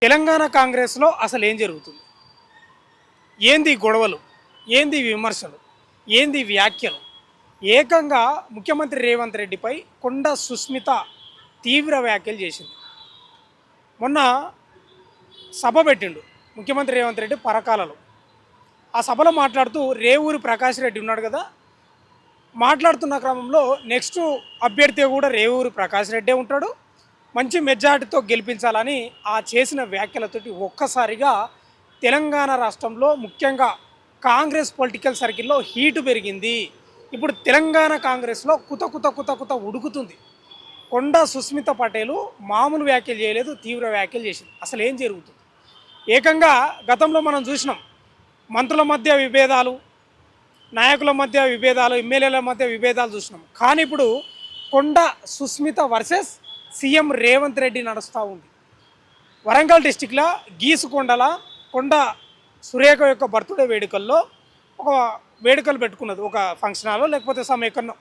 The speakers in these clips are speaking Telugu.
తెలంగాణ కాంగ్రెస్లో అసలు ఏం జరుగుతుంది? ఏంది గొడవలు? ఏంది విమర్శలు? ఏంది వ్యాఖ్యలు? ఏకంగా ముఖ్యమంత్రి రేవంత్ రెడ్డిపై కొండ సుస్మిత తీవ్ర వ్యాఖ్యలు చేసింది. మొన్న సభ పెట్టిండు ముఖ్యమంత్రి రేవంత్ రెడ్డి పరకాలలో. ఆ సభలో మాట్లాడుతూ రేవూరి ప్రకాష్ రెడ్డి ఉన్నాడు కదా, మాట్లాడుతున్న క్రమంలో నెక్స్ట్ అభ్యర్థి కూడా రేవూరి ప్రకాష్ రెడ్డే ఉంటాడు, మంచి మెజార్టీతో గెలిపించాలని ఆ చేసిన వ్యాఖ్యలతోటి ఒక్కసారిగా తెలంగాణ రాష్ట్రంలో ముఖ్యంగా కాంగ్రెస్ పొలిటికల్ సర్కిల్లో హీటు పెరిగింది. ఇప్పుడు తెలంగాణ కాంగ్రెస్లో కుత కుత కుత కుత ఉడుకుతుంది. కొండ సుస్మిత పటేలు మామూలు వ్యాఖ్యలు చేయలేదు, తీవ్ర వ్యాఖ్యలు చేసింది. అసలు ఏం జరుగుతుంది? ఏకంగా గతంలో మనం చూసినాం, మంత్రుల మధ్య విభేదాలు, నాయకుల మధ్య విభేదాలు, ఎమ్మెల్యేల మధ్య విభేదాలు చూసినాం. కానీ ఇప్పుడు కొండ సుస్మిత వర్సెస్ సీఎం రేవంత్ రెడ్డి నడుస్తూ ఉంది. వరంగల్ డిస్టిక్లో గీసుకొండల కొండ సురేఖ యొక్క బర్త్డే వేడుకల్లో ఒక వేడుకలు పెట్టుకున్నది, ఒక ఫంక్షన్ హాల్లో లేకపోతే ఎక్కడో.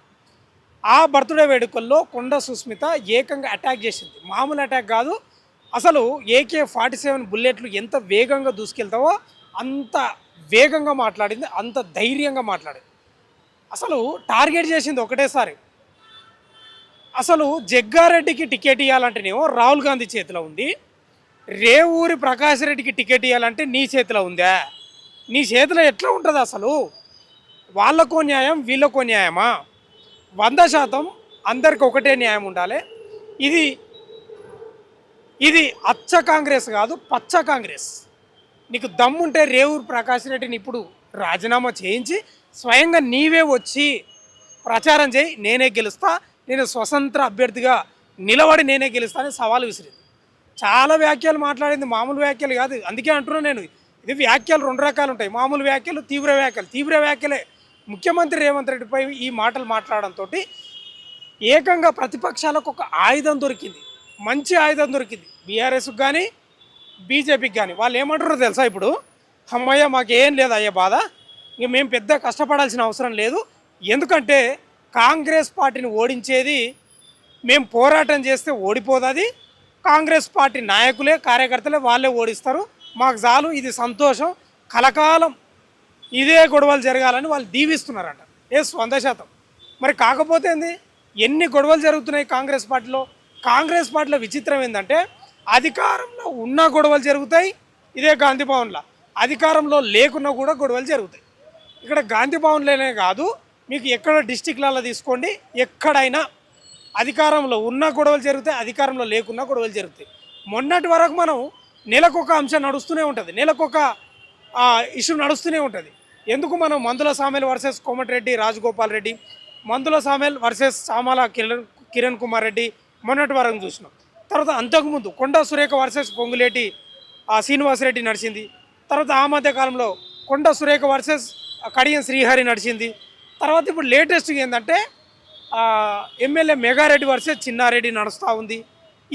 ఆ బర్త్డే వేడుకల్లో కొండ సుస్మిత ఏకంగా అటాక్ చేసింది. మామూలు అటాక్ కాదు, అసలు AK-47 బుల్లెట్లు ఎంత వేగంగా దూసుకెళ్తావో అంత వేగంగా మాట్లాడింది, అంత ధైర్యంగా మాట్లాడింది. అసలు టార్గెట్ చేసింది ఒకటేసారి. అసలు జగ్గారెడ్డికి టికెట్ ఇవ్వాలంటేనేమో రాహుల్ గాంధీ చేతిలో ఉంది, రేవూరి ప్రకాష్ రెడ్డికి టికెట్ ఇవ్వాలంటే నీ చేతిలో ఉందా? నీ చేతిలో ఎట్లా ఉంటుంది అసలు? వాళ్ళకో న్యాయం, వీళ్ళకో న్యాయమా? 100% అందరికి ఒకటే న్యాయం ఉండాలి. ఇది ఇది అచ్చ కాంగ్రెస్ కాదు, పచ్చ కాంగ్రెస్. నీకు దమ్ముంటే రేవూరి ప్రకాష్ రెడ్డిని ఇప్పుడు రాజీనామా చేయించి స్వయంగా నీవే వచ్చి ప్రచారం చేయి, నేనే గెలుస్తా, నేను స్వతంత్ర అభ్యర్థిగా నిలబడి నేనే గెలుస్తా అని సవాలు విసిరింది. చాలా వ్యాఖ్యలు మాట్లాడింది, మామూలు వ్యాఖ్యలు కాదు. అందుకే అంటున్నాను నేను, ఇది వ్యాఖ్యలు 2 రకాలు ఉంటాయి, మామూలు వ్యాఖ్యలు, తీవ్ర వ్యాఖ్యలు. తీవ్ర వ్యాఖ్యలే. ముఖ్యమంత్రి రేవంత్ రెడ్డిపై ఈ మాటలు మాట్లాడడంతో ఏకంగా ప్రతిపక్షాలకు ఒక ఆయుధం దొరికింది, మంచి ఆయుధం దొరికింది. బీఆర్ఎస్కి కానీ బీజేపీకి కానీ. వాళ్ళు ఏమంటారో తెలుసా? ఇప్పుడు అమ్మయ్య మాకేం లేదు అయ్యే బాధ, ఇంక మేము పెద్ద కష్టపడాల్సిన అవసరం లేదు, ఎందుకంటే కాంగ్రెస్ పార్టీని ఓడించేది మేము పోరాటం చేస్తే ఓడిపోతుంది, కాంగ్రెస్ పార్టీ నాయకులే కార్యకర్తలే వాళ్ళే ఓడిస్తారు, మాకు చాలు, ఇది సంతోషం, కలకాలం ఇదే గొడవలు జరగాలని వాళ్ళు దీవిస్తున్నారంట. 100%. మరి కాకపోతే ఏంది, ఎన్ని గొడవలు జరుగుతున్నాయి కాంగ్రెస్ పార్టీలో? కాంగ్రెస్ పార్టీలో విచిత్రం ఏంటంటే అధికారంలో ఉన్న గొడవలు జరుగుతాయి, ఇదే గాంధీ భవన్లో. అధికారంలో లేకున్నా కూడా గొడవలు జరుగుతాయి. ఇక్కడ గాంధీ భవన్లోనే కాదు, మీకు ఎక్కడ డిస్టిక్లలో తీసుకోండి, ఎక్కడైనా అధికారంలో ఉన్న గొడవలు జరుగుతాయి, అధికారంలో లేకున్నా గొడవలు జరుగుతాయి. మొన్నటి వరకు మనం నెలకొక అంశం నడుస్తూనే ఉంటుంది, నెలకొక ఇష్యూ నడుస్తూనే ఉంటుంది. ఎందుకు మనం మందుల సామెల్ వర్సెస్ కోమటిరెడ్డి రాజగోపాల్ రెడ్డి, మందుల సామెల్ వర్సెస్ సామాల కిరణ్ కుమార్ రెడ్డి మొన్నటి వరకు చూసినాం. తర్వాత అంతకుముందు కొండ సురేఖ వర్సెస్ పొంగులేటి శ్రీనివాసరెడ్డి నడిచింది. తర్వాత ఆ మధ్య కాలంలో కొండ సురేఖ వర్సెస్ కడియం శ్రీహరి నడిచింది. తర్వాత ఇప్పుడు లేటెస్ట్గా ఏంటంటే ఎమ్మెల్యే మెగారెడ్డి వర్సెస్ చిన్నారెడ్డి నడుస్తూ ఉంది.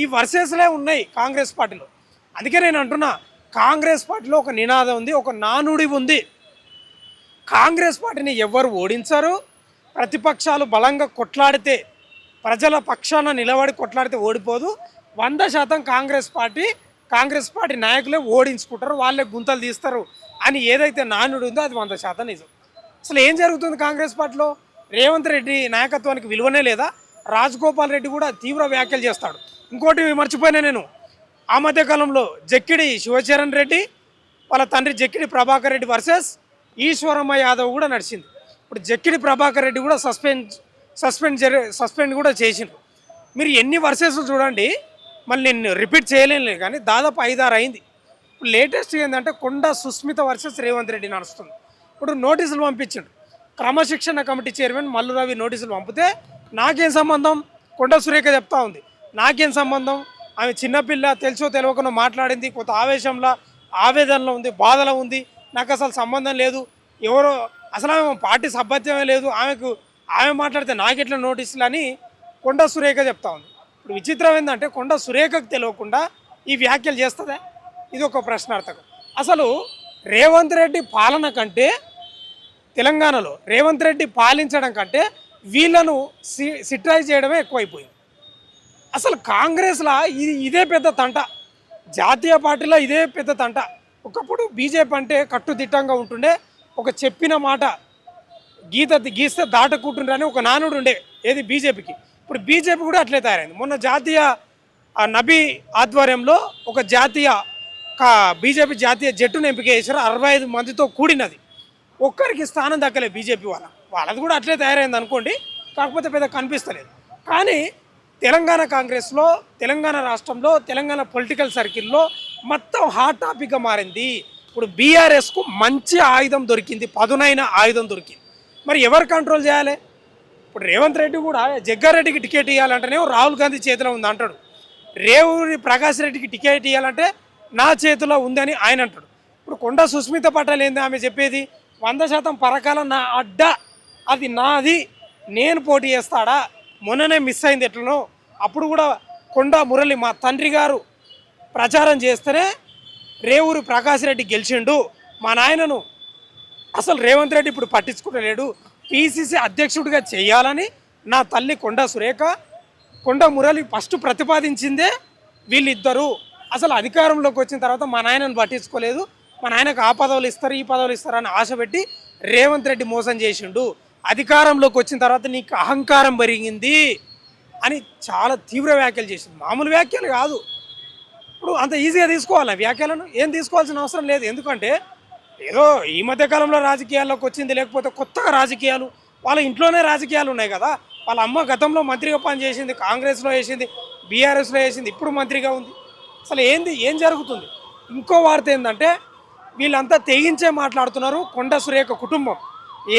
ఈ వర్సెస్లే ఉన్నాయి కాంగ్రెస్ పార్టీలో. అందుకే నేను అంటున్నా, కాంగ్రెస్ పార్టీలో ఒక నినాదం ఉంది, ఒక నానుడి ఉంది. కాంగ్రెస్ పార్టీని ఎవరు ఓడించారు? ప్రతిపక్షాలు బలంగా కొట్లాడితే, ప్రజల పక్షాన నిలబడి కొట్లాడితే ఓడిపోదు. 100% కాంగ్రెస్ పార్టీ నాయకులే ఓడించుకుంటారు, వాళ్ళే గుంతలు తీస్తారు అని ఏదైతే నానుడి ఉందో అది 100% నిజం. అసలు ఏం జరుగుతుంది కాంగ్రెస్ పార్టీలో? రేవంత్ రెడ్డి నాయకత్వానికి విలువనే లేదా? రాజగోపాల్ రెడ్డి కూడా తీవ్ర వ్యాఖ్యలు చేస్తాడు. ఇంకోటి మర్చిపోయినా నేను, ఆ మధ్యకాలంలో జక్కిడి శివచరణ్ రెడ్డి వాళ్ళ తండ్రి జక్కిడి ప్రభాకర్ రెడ్డి వర్సెస్ ఈశ్వరమ్మ యాదవ్ కూడా నడిచింది. ఇప్పుడు జక్కిడి ప్రభాకర్ రెడ్డి కూడా సస్పెండ్ కూడా చేసిండ్రు. మీరు ఎన్ని వర్సెస్ చూడండి, మళ్ళీ నేను రిపీట్ చేయలేను కానీ దాదాపు 5-6 అయింది. ఇప్పుడు లేటెస్ట్ ఏంటంటే కొండ సుస్మిత వర్సెస్ రేవంత్ రెడ్డి నడుస్తుంది. ఇప్పుడు నోటీసులు పంపించిండు క్రమశిక్షణ కమిటీ చైర్మన్ మల్లు రవి. నోటీసులు పంపితే నాకేం సంబంధం? కొండ సురేఖ చెప్తా ఉంది, నాకేం సంబంధం? ఆమె చిన్నపిల్ల, తెలుసో తెలియకుండా మాట్లాడింది, కొంత ఆవేశంలో ఆవేదనలో ఉంది, బాధలో ఉంది, నాకు అసలు సంబంధం లేదు, ఎవరో అసలు ఆమె పార్టీ సభ్యత్వమే లేదు, ఆమె మాట్లాడితే నాకెట్లా నోటీసులు అని కొండ సురేఖ చెప్తా ఉంది. ఇప్పుడు విచిత్రం ఏంటంటే కొండ సురేఖకు తెలియకుండా ఈ వ్యాఖ్యలు చేస్తుందా? ఇది ఒక ప్రశ్నార్థకం. అసలు రేవంత్ రెడ్డి పాలన కంటే, తెలంగాణలో రేవంత్ రెడ్డి పాలించడం కంటే వీళ్ళను సిట్రైజ్ చేయడమే ఎక్కువైపోయింది. అసలు కాంగ్రెస్లో ఇదే పెద్ద తంట. జాతీయ పార్టీలో ఇదే పెద్ద తంట. ఒకప్పుడు బీజేపీ అంటే కట్టుదిట్టంగా ఉంటుండే, ఒక చెప్పిన మాట గీస్తే దాటకుంటుండ్రని ఒక నానుడు ఉండే ఏది బీజేపీకి. ఇప్పుడు బీజేపీ కూడా అట్లే తయారైంది. మొన్న జాతీయ నబీ ఆధ్వర్యంలో ఒక బీజేపీ జాతీయ జట్టును ఎంపిక చేశారు. 65 మందితో కూడినది. ఒక్కరికి స్థానం దక్కలేదు బీజేపీ వాళ్ళది కూడా అట్లే తయారైంది అనుకోండి, కాకపోతే పెద్ద కనిపిస్తలేదు. కానీ తెలంగాణ కాంగ్రెస్లో, తెలంగాణ రాష్ట్రంలో, తెలంగాణ పొలిటికల్ సర్కిల్లో మొత్తం హాట్ టాపిక్గా మారింది. ఇప్పుడు బీఆర్ఎస్కు మంచి ఆయుధం దొరికింది, పదునైన ఆయుధం దొరికింది. మరి ఎవరు కంట్రోల్ చేయాలి? ఇప్పుడు రేవంత్ రెడ్డి కూడా జగ్గారెడ్డికి టికెట్ ఇవ్వాలంటేనే రాహుల్ గాంధీ చేతిలో ఉంది అంటాడు. రేవూరి ప్రకాష్ రెడ్డికి టికెట్ ఇవ్వాలంటే నా చేతిలో ఉందని ఆయన అంటాడు. ఇప్పుడు కొండా సుస్మిత పటేల్ ఏంది ఆమె చెప్పేది? 100% పరకాల నా అడ్డ, అది నాది, నేను పోటీ చేస్తాడా? మొన్ననే మిస్ అయింది ఎట్లనో. అప్పుడు కూడా కొండా మురళి మా తండ్రి గారు ప్రచారం చేస్తేనే రేవూరి ప్రకాష్ రెడ్డి గెలిచిండు, మా నాయనను అసలు రేవంత్ రెడ్డి ఇప్పుడు పట్టించుకుంటలేడు, పిసిసి అధ్యక్షుడిగా చేయాలని నా తల్లి కొండా సురేఖ, కొండా మురళి ఫస్ట్ ప్రతిపాదించిందే వీళ్ళిద్దరూ. అసలు అధికారంలోకి వచ్చిన తర్వాత మా నాయనను పట్టించుకోలేదు, మా నాయనకు ఆ పదవులు ఇస్తారు ఈ పదవులు ఇస్తారు అని ఆశ పెట్టి రేవంత్ రెడ్డి మోసం చేసిండు. అధికారంలోకి వచ్చిన తర్వాత నీకు అహంకారం పెరిగింది అని చాలా తీవ్ర వ్యాఖ్యలు చేసింది. మామూలు వ్యాఖ్యలు కాదు. ఇప్పుడు అంత ఈజీగా తీసుకోవాలి వ్యాఖ్యలను, ఏం తీసుకోవాల్సిన అవసరం లేదు. ఎందుకంటే ఏదో ఈ మధ్యకాలంలో రాజకీయాల్లోకి వచ్చింది, లేకపోతే కొత్తగా రాజకీయాలు, వాళ్ళ ఇంట్లోనే రాజకీయాలు ఉన్నాయి కదా. వాళ్ళ అమ్మ గతంలో మంత్రిగా పనిచేసింది, కాంగ్రెస్లో వేసింది, బీఆర్ఎస్లో వేసింది, ఇప్పుడు మంత్రిగా ఉంది. అసలు ఏం జరుగుతుంది? ఇంకో వార్త ఏంటంటే వీళ్ళంతా తెగించే మాట్లాడుతున్నారు. కొండా సురేఖ కుటుంబం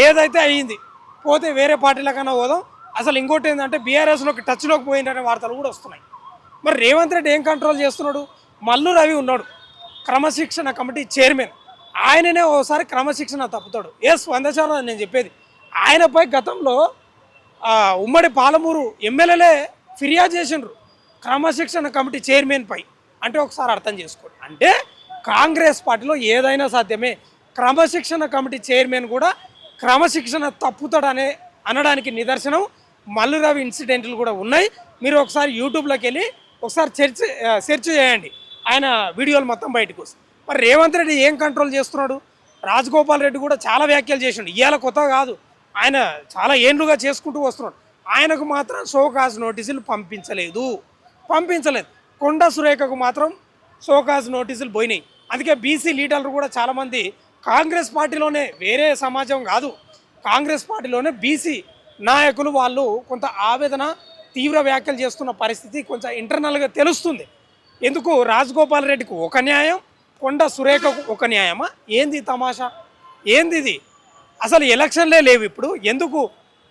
ఏదైతే అయ్యింది, పోతే వేరే పార్టీలకన్నా పోదాం, అసలు ఇంకోటి ఏంటంటే బీఆర్ఎస్లోకి టచ్లోకి పోయిందనే వార్తలు కూడా వస్తున్నాయి. మరి రేవంత్ రెడ్డి ఏం కంట్రోల్ చేస్తున్నాడు? మల్లు రవి ఉన్నాడు, క్రమశిక్షణ కమిటీ చైర్మన్, ఆయననే ఓసారి క్రమశిక్షణ తప్పుతాడు. 100% నేను చెప్పేది. ఆయనపై గతంలో ఉమ్మడి పాలమూరు ఎమ్మెల్యేలే ఫిర్యాదు చేసిండ్రు క్రమశిక్షణ కమిటీ చైర్మన్ పై. అంటే ఒకసారి అర్థం చేసుకోండి, అంటే కాంగ్రెస్ పార్టీలో ఏదైనా సాధ్యమే. క్రమశిక్షణ కమిటీ చైర్మన్ కూడా క్రమశిక్షణ తప్పుతాడనే అనడానికి నిదర్శనం మల్లు రవి ఇన్సిడెంట్లు కూడా ఉన్నాయి. మీరు ఒకసారి యూట్యూబ్లోకి వెళ్ళి ఒకసారి సెర్చ్ చేయండి, ఆయన వీడియోలు మొత్తం బయటకు వస్తాయి. మరి రేవంత్ రెడ్డి ఏం కంట్రోల్ చేస్తున్నాడు? రాజగోపాల్ రెడ్డి కూడా చాలా వ్యాఖ్యలు చేసిండు, ఇవాళ కొత్త కాదు, ఆయన చాలా ఏండ్లుగా చేసుకుంటూ వస్తున్నాడు. ఆయనకు మాత్రం షోకాజ్ నోటీసులు పంపించలేదు. కొండా సురేఖకు మాత్రం షోకాజ్ నోటీసులు పోయినాయి. అందుకే బీసీ లీడర్లు కూడా చాలామంది కాంగ్రెస్ పార్టీలోనే, వేరే సమాజం కాదు, కాంగ్రెస్ పార్టీలోనే బీసీ నాయకులు వాళ్ళు కొంత ఆవేదన, తీవ్ర వ్యాఖ్యలు చేస్తున్న పరిస్థితి కొంచెం ఇంటర్నల్గా తెలుస్తుంది. ఎందుకు రాజగోపాల్ రెడ్డికి ఒక న్యాయం, కొండా సురేఖకు ఒక న్యాయమా? ఏంది తమాషా? ఏంది ఇది? అసలు ఎలక్షన్లే లేవు ఇప్పుడు, ఎందుకు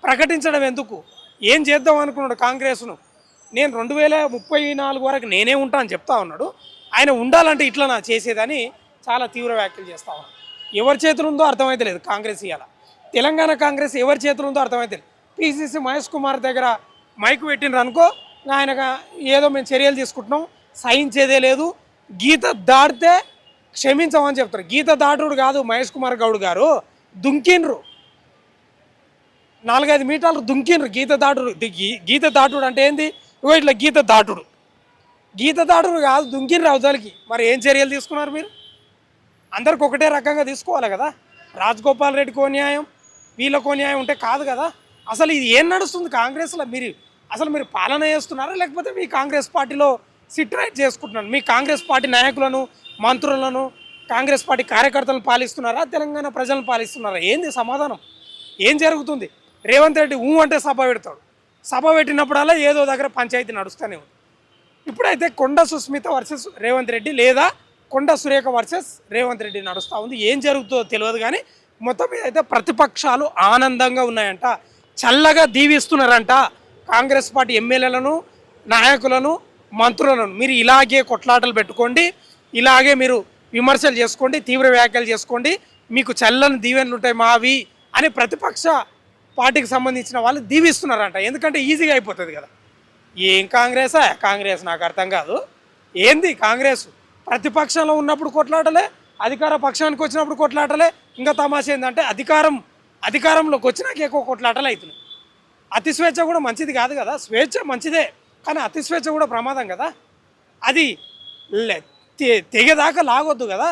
ప్రకటించడం? ఎందుకు? ఏం చేద్దాం అనుకున్నాడు కాంగ్రెస్ను? నేను 2034 వరకు నేనే ఉంటా అని చెప్తా ఉన్నాడు. ఆయన ఉండాలంటే ఇట్లా నా చేసేదని చాలా తీవ్ర వ్యాఖ్యలు చేస్తా ఉన్నాడు. ఎవరి చేతులు ఉందో అర్థమైతే లేదు కాంగ్రెస్. ఇవాళ తెలంగాణ కాంగ్రెస్ ఎవరి చేతులు ఉందో అర్థమైతే లేదు. పిసిసి మహేష్ కుమార్ దగ్గర మైకు పెట్టినరు అనుకో, ఆయన ఏదో మేము చర్యలు తీసుకుంటున్నాం, సహించేదే లేదు, గీత దాటితే క్షమించమని చెప్తారు. గీత దాటుడు కాదు మహేష్ కుమార్ గౌడ్ గారు, దుంకిన్రు, 4-5 మీటర్లు దుంకిన్రు. గీత దాటుడు అంటే ఏంది? ఇట్లా గీత దాటుడు కాదు, దుంకిన్రు అవతలకి. మరి ఏం చర్యలు తీసుకున్నారు మీరు? అందరికి ఒకటే రకంగా తీసుకోవాలి కదా. రాజగోపాల్ రెడ్డికో న్యాయం, వీళ్ళకో న్యాయం ఉంటే కాదు కదా. అసలు ఇది ఏం నడుస్తుంది కాంగ్రెస్లో? మీరు పాలన చేస్తున్నారా, లేకపోతే మీ కాంగ్రెస్ పార్టీలో సిట్ రైట్ చేసుకుంటున్నారు? మీ కాంగ్రెస్ పార్టీ నాయకులను, మంత్రులను, కాంగ్రెస్ పార్టీ కార్యకర్తలను పాలిస్తున్నారా, తెలంగాణ ప్రజలను పాలిస్తున్నారా? ఏంది సమాధానం? ఏం జరుగుతుంది? రేవంత్ రెడ్డి అంటే సభ పెడతాడు, సభ పెట్టినప్పుడల్లా ఏదో దగ్గర పంచాయతీ నడుస్తూనే ఉంది. ఇప్పుడైతే కొండా సుస్మిత వర్సెస్ రేవంత్ రెడ్డి, లేదా కొండా సురేఖ వర్సెస్ రేవంత్ రెడ్డి నడుస్తూ ఉంది. ఏం జరుగుతుందో తెలియదు, కానీ మొత్తం మీద అయితే ప్రతిపక్షాలు ఆనందంగా ఉన్నాయంట, చల్లగా దీవిస్తున్నారంట కాంగ్రెస్ పార్టీ ఎమ్మెల్యేలను, నాయకులను, మంత్రులను. మీరు ఇలాగే కొట్లాటలు పెట్టుకోండి, ఇలాగే మీరు విమర్శలు చేసుకోండి, తీవ్ర వ్యాఖ్యలు చేసుకోండి, మీకు చల్లని దీవెనలు ఉంటాయి మావి అని ప్రతిపక్ష పార్టీకి సంబంధించిన వాళ్ళు దీవిస్తున్నారంట. ఎందుకంటే ఈజీగా అయిపోతుంది కదా. ఏం కాంగ్రెస్ నాకు అర్థం కాదు. ఏంది కాంగ్రెస్? ప్రతిపక్షంలో ఉన్నప్పుడు కొట్లాటలే, అధికార పక్షానికి వచ్చినప్పుడు కొట్లాటలే. ఇంకా తమాష ఏంటంటే అధికారంలోకి వచ్చినాక ఎక్కువ కొట్లాటలు అవుతున్నాయి. అతి స్వేచ్ఛ కూడా మంచిది కాదు కదా. స్వేచ్ఛ మంచిదే, కానీ అతి స్వేచ్ఛ కూడా ప్రమాదం కదా. అది తెగేదాకా లాగొద్దు కదా.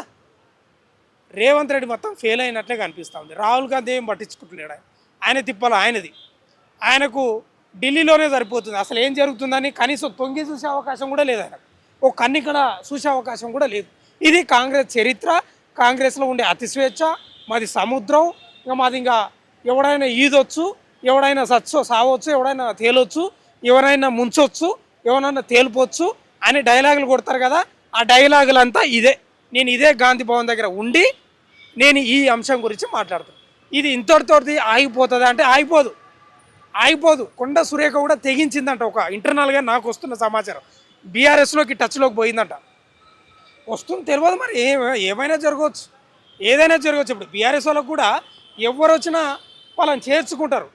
రేవంత్ రెడ్డి మొత్తం ఫెయిల్ అయినట్లే కనిపిస్తుంది. రాహుల్ గాంధీ ఏం పట్టించుకుంటున్నాడు. ఆయన తిప్పలు ఆయనది. ఆయనకు ఢిల్లీలోనే సరిపోతుంది. అసలు ఏం జరుగుతుందని కనీసం తొంగి చూసే అవకాశం కూడా లేదు. ఆయనకు ఓ కన్నికడ చూసే అవకాశం కూడా లేదు. ఇది కాంగ్రెస్ చరిత్ర. కాంగ్రెస్లో ఉండే అతిస్వేచ్ఛ. మాది సముద్రం. ఇంకా మాది ఇంకా ఎవడైనా ఈదొచ్చు, ఎవడైనా సావచ్చు, ఎవడైనా తేలొచ్చు, ఎవరైనా ముంచొచ్చు, ఎవరైనా తేలిపోవచ్చు అని డైలాగులు కొడతారు కదా. ఆ డైలాగులంతా ఇదే. నేను ఇదే గాంధీ భవన్ దగ్గర ఉండి నేను ఈ అంశం గురించి మాట్లాడుతాను. ఇది ఇంతటితోటి ఆగిపోతుంది అంటే ఆగిపోదు. కొండ సురేఖ కూడా తెగించిందంట. ఒక ఇంటర్నల్గా నాకు వస్తున్న సమాచారం బీఆర్ఎస్లోకి టచ్లోకి పోయిందంట. వస్తుంది తెలియదు మరి. ఏమైనా జరగవచ్చు, ఏదైనా జరగవచ్చు. ఇప్పుడు బీఆర్ఎస్ వాళ్ళకు కూడా ఎవరు వచ్చినా వాళ్ళని చేర్చుకుంటారు.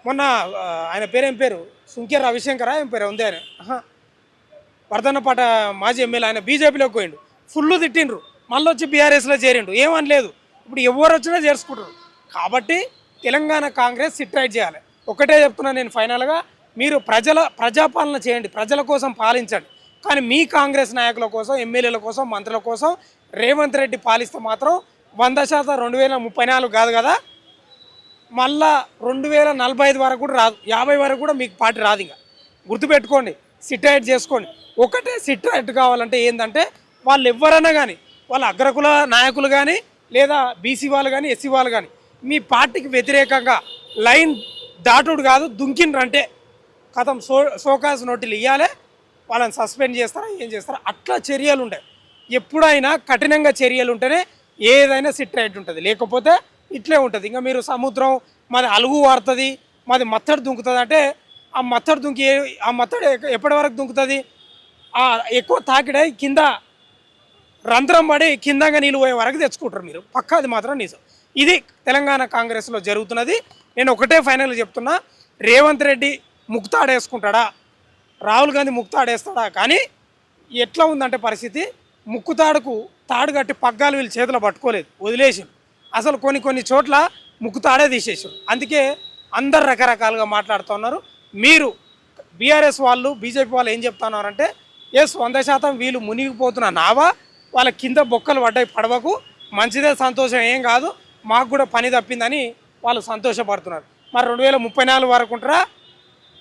మొన్న ఆయన పేరేం పేరు, సుంకే రవిశంకర ఏం పేరు ఉంది ఆయన, వర్ధన్నపాట మాజీ ఎమ్మెల్యే, ఆయన బీజేపీలోకి పోయిండు. ఫుల్ తిట్టిండ్రు. మళ్ళీ వచ్చి బీఆర్ఎస్లో చేరిండు. ఏమని లేదు. ఇప్పుడు ఎవరు వచ్చినా చేర్చుకుంటారు. కాబట్టి తెలంగాణ కాంగ్రెస్ సిట్ రైట్ చేయాలి. ఒకటే చెప్తున్నాను నేను ఫైనల్గా, మీరు ప్రజాపాలన చేయండి, ప్రజల కోసం పాలించండి. కానీ మీ కాంగ్రెస్ నాయకుల కోసం, ఎమ్మెల్యేల కోసం, మంత్రుల కోసం రేవంత్ రెడ్డి పాలిస్తే మాత్రం 100% 2034 కాదు కదా, మళ్ళా 2045 వరకు కూడా రాదు, 50 వరకు కూడా మీకు పార్టీ రాదు. ఇంకా గుర్తుపెట్టుకోండి, సిట్ రైట్ చేసుకోండి. ఒకటే సిట్ రైట్ కావాలంటే ఏంటంటే, వాళ్ళు ఎవరైనా కానీ, వాళ్ళ అగ్రకుల నాయకులు కానీ, లేదా బీసీ వాళ్ళు కానీ, ఎస్సీ వాళ్ళు కానీ, మీ పార్టీకి వ్యతిరేకంగా లైన్ దాటుడు కాదు, దుంకిండ్రంటే కథం షోకాజ్ నోటీలు ఇవ్వాలి. వాళ్ళని సస్పెండ్ చేస్తారా, ఏం చేస్తారా, అట్లా చర్యలు ఉంటాయి. ఎప్పుడైనా కఠినంగా చర్యలు ఉంటేనే ఏదైనా సిట్ రైట్ ఉంటుంది, లేకపోతే ఇట్లే ఉంటుంది. ఇంకా మీరు సముద్రం మాది అలుగు వాడుతుంది, మాది మత్తడి దుంకుతుంది అంటే ఆ మత్తడి దుంకి ఆ మత్తడి ఎప్పటి వరకు దుంకుతుంది? ఎక్కువ తాకిడై కింద రంధ్రం పడి కిందంగా నీళ్ళు పోయే వరకు తెచ్చుకుంటారు మీరు. పక్కా అది మాత్రం నిజం. ఇది తెలంగాణ కాంగ్రెస్లో జరుగుతున్నది. నేను ఒకటే ఫైనల్గా చెప్తున్నా, రేవంత్ రెడ్డి ముక్తాడేసుకుంటాడా, రాహుల్ గాంధీ ముక్తాడేస్తాడా? కానీ ఎట్లా ఉందంటే పరిస్థితి, ముక్కుతాడుకు తాడు కట్టి పగ్గాలు వీళ్ళు చేతిలో పట్టుకోలేదు, వదిలేసారు. అసలు కొన్ని చోట్ల ముక్కుతాడే తీసేసారు. అందుకే అందరు రకరకాలుగా మాట్లాడుతున్నారు. మీరు బీఆర్ఎస్ వాళ్ళు, బీజేపీ వాళ్ళు ఏం చెప్తున్నారంటే, 100% వీళ్ళు మునిగిపోతున్న నావా, వాళ్ళ కింద బొక్కలు పడ్డాయి, పడవకు మంచిదే, సంతోషం, ఏం కాదు, మాకు కూడా పని తప్పిందని వాళ్ళు సంతోషపడుతున్నారు. మరి 2034 వరకు ఉంటారా,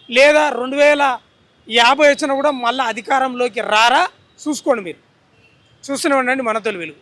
లేదా 2050 వచ్చినా కూడా మళ్ళీ అధికారంలోకి రారా? చూసుకోండి. మీరు చూస్తూనే ఉండండి మన తెలుగు వెలుగు.